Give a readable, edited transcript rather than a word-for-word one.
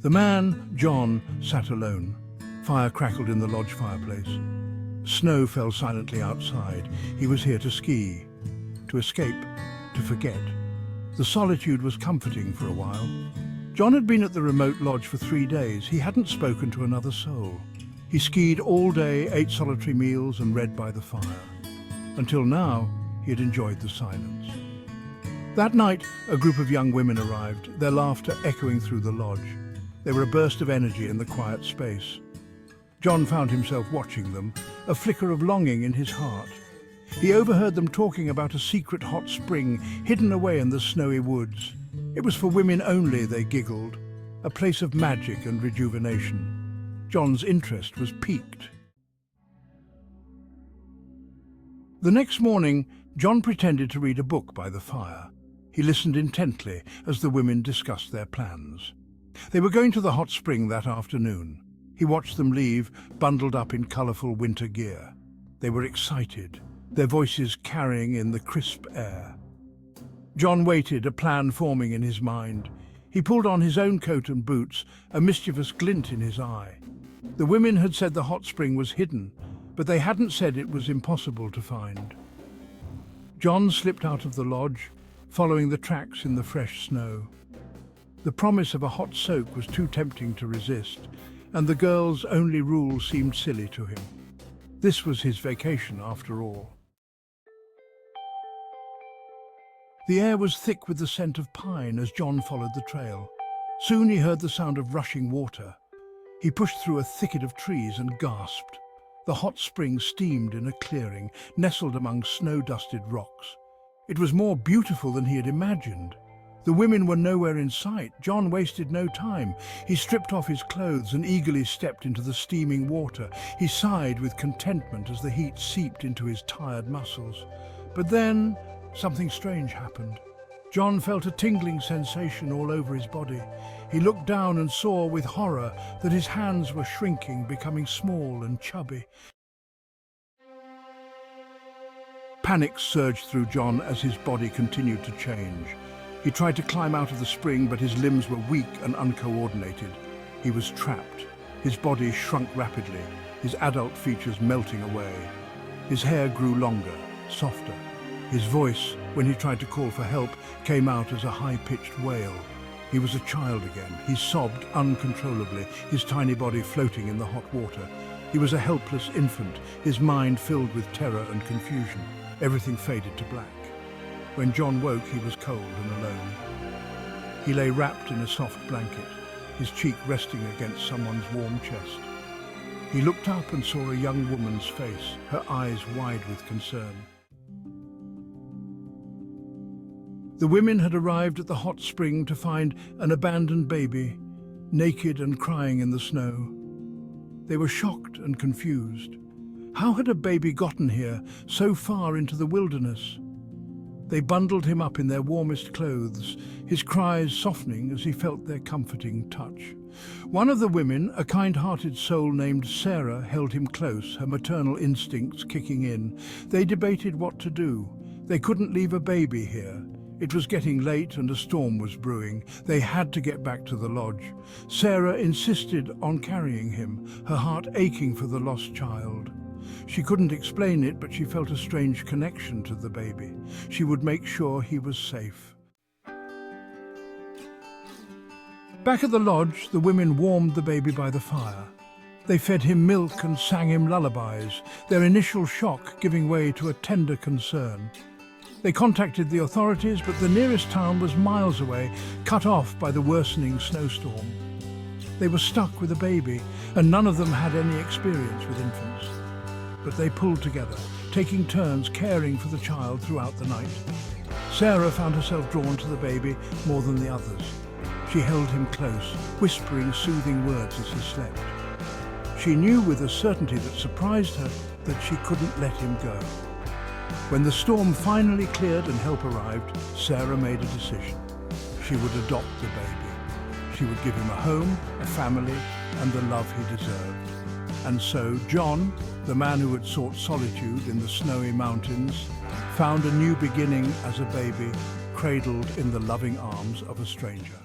The man, John, sat alone. Fire crackled in the lodge fireplace. Snow fell silently outside. He was here to ski, to escape, to forget. The solitude was comforting for a while. John had been at the remote lodge for 3 days. He hadn't spoken to another soul. He skied all day, ate solitary meals and read by the fire. Until now, he had enjoyed the silence. That night, a group of young women arrived, their laughter echoing through the lodge. They were a burst of energy in the quiet space. John found himself watching them, a flicker of longing in his heart. He overheard them talking about a secret hot spring hidden away in the snowy woods. It was for women only, they giggled, a place of magic and rejuvenation. John's interest was piqued. The next morning, John pretended to read a book by the fire. He listened intently as the women discussed their plans. They were going to the hot spring that afternoon. He watched them leave, bundled up in colourful winter gear. They were excited, their voices carrying in the crisp air. John waited, a plan forming in his mind. He pulled on his own coat and boots, a mischievous glint in his eye. The women had said the hot spring was hidden, but they hadn't said it was impossible to find. John slipped out of the lodge, following the tracks in the fresh snow. The promise of a hot soak was too tempting to resist, and the girls' only rule seemed silly to him. This was his vacation, after all. The air was thick with the scent of pine as John followed the trail. Soon he heard the sound of rushing water. He pushed through a thicket of trees and gasped. The hot spring steamed in a clearing, nestled among snow-dusted rocks. It was more beautiful than he had imagined. The women were nowhere in sight. John wasted no time. He stripped off his clothes and eagerly stepped into the steaming water. He sighed with contentment as the heat seeped into his tired muscles. But then, something strange happened. John felt a tingling sensation all over his body. He looked down and saw with horror that his hands were shrinking, becoming small and chubby. Panic surged through John as his body continued to change. He tried to climb out of the spring, but his limbs were weak and uncoordinated. He was trapped. His body shrunk rapidly, his adult features melting away. His hair grew longer, softer. His voice, when he tried to call for help, came out as a high-pitched wail. He was a child again. He sobbed uncontrollably, his tiny body floating in the hot water. He was a helpless infant, his mind filled with terror and confusion. Everything faded to black. When John woke, he was cold and alone. He lay wrapped in a soft blanket, his cheek resting against someone's warm chest. He looked up and saw a young woman's face, her eyes wide with concern. The women had arrived at the hot spring to find an abandoned baby, naked and crying in the snow. They were shocked and confused. How had a baby gotten here, so far into the wilderness? They bundled him up in their warmest clothes, his cries softening as he felt their comforting touch. One of the women, a kind-hearted soul named Sarah, held him close, her maternal instincts kicking in. They debated what to do. They couldn't leave a baby here. It was getting late and a storm was brewing. They had to get back to the lodge. Sarah insisted on carrying him, her heart aching for the lost child. She couldn't explain it, but she felt a strange connection to the baby. She would make sure he was safe. Back at the lodge, the women warmed the baby by the fire. They fed him milk and sang him lullabies, their initial shock giving way to a tender concern. They contacted the authorities, but the nearest town was miles away, cut off by the worsening snowstorm. They were stuck with a baby, and none of them had any experience with infants. But they pulled together, taking turns caring for the child throughout the night. Sarah found herself drawn to the baby more than the others. She held him close, whispering soothing words as he slept. She knew with a certainty that surprised her that she couldn't let him go. When the storm finally cleared and help arrived, Sarah made a decision. She would adopt the baby. She would give him a home, a family, and the love he deserved. And so John, the man who had sought solitude in the snowy mountains, found a new beginning as a baby, cradled in the loving arms of a stranger.